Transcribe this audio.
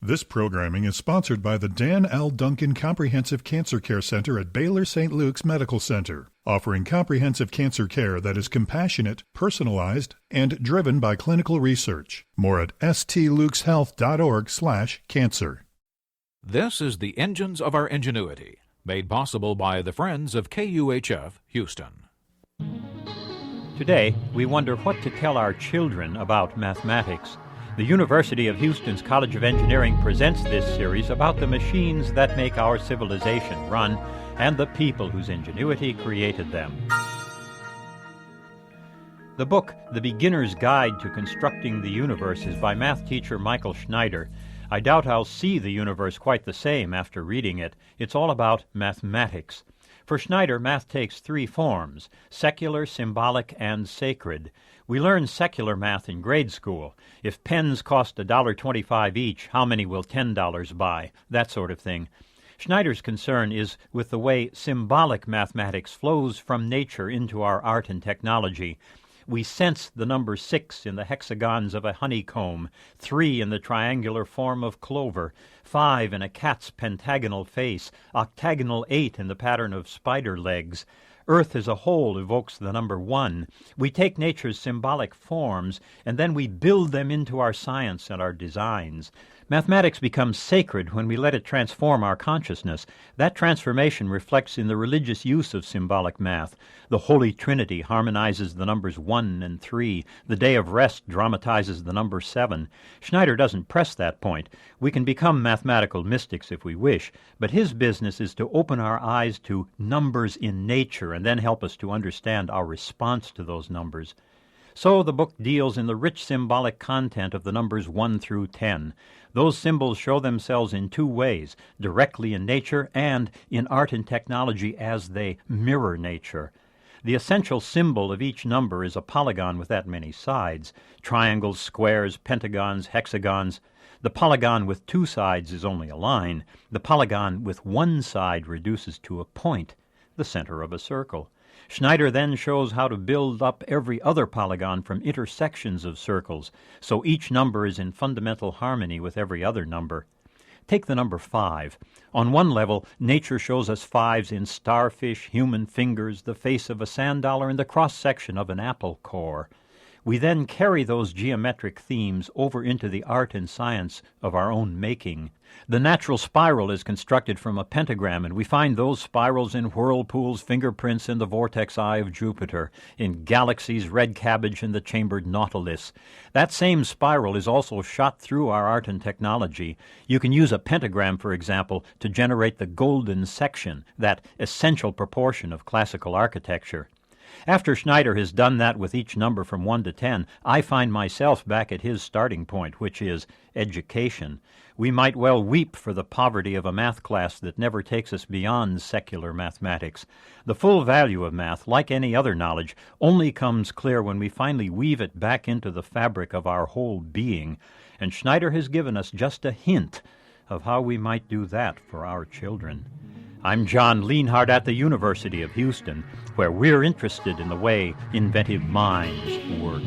This programming is sponsored by the Dan L. Duncan Comprehensive Cancer Care Center at Baylor St. Luke's Medical Center, offering comprehensive cancer care that is compassionate, personalized, and driven by clinical research. More at stlukeshealth.org/cancer. This is the Engines of Our Ingenuity, made possible by the Friends of KUHF Houston. Today, we wonder what to tell our children about mathematics. The University of Houston's College of Engineering presents this series about the machines that make our civilization run and the people whose ingenuity created them. The book, The Beginner's Guide to Constructing the Universe, is by math teacher Michael Schneider. I doubt I'll see the universe quite the same after reading it. It's all about mathematics. For Schneider, math takes three forms: secular, symbolic, and sacred. We learn secular math in grade school. If pens cost $1.25 each, how many will $10 buy? That sort of thing. Schneider's concern is with the way symbolic mathematics flows from nature into our art and technology. We sense the number 6 in the hexagons of a honeycomb, 3 in the triangular form of clover, 5 in a cat's pentagonal face, octagonal 8 in the pattern of spider legs. Earth as a whole evokes the number 1. We take nature's symbolic forms, and then we build them into our science and our designs. Mathematics becomes sacred when we let it transform our consciousness. That transformation reflects in the religious use of symbolic math. The Holy Trinity harmonizes the numbers 1 and 3. The Day of Rest dramatizes the number 7. Schneider doesn't press that point. We can become mathematical mystics if we wish, but his business is to open our eyes to numbers in nature and then help us to understand our response to those numbers. So the book deals in the rich symbolic content of the numbers 1 through 10. Those symbols show themselves in two ways, directly in nature and in art and technology as they mirror nature. The essential symbol of each number is a polygon with that many sides: triangles, squares, pentagons, hexagons. The polygon with two sides is only a line. The polygon with one side reduces to a point, the center of a circle. Schneider then shows how to build up every other polygon from intersections of circles, so each number is in fundamental harmony with every other number. Take the number 5. On one level, nature shows us 5s in starfish, human fingers, the face of a sand dollar, and the cross-section of an apple core. We then carry those geometric themes over into the art and science of our own making. The natural spiral is constructed from a pentagram, and we find those spirals in whirlpools, fingerprints, and the vortex eye of Jupiter, in galaxies, red cabbage, and the chambered nautilus. That same spiral is also shot through our art and technology. You can use a pentagram, for example, to generate the golden section, that essential proportion of classical architecture. After Schneider has done that with each number from 1 to 10, I find myself back at his starting point, which is education. We might well weep for the poverty of a math class that never takes us beyond secular mathematics. The full value of math, like any other knowledge, only comes clear when we finally weave it back into the fabric of our whole being, and Schneider has given us just a hint of how we might do that for our children. I'm John Lienhardt at the University of Houston, where we're interested in the way inventive minds work.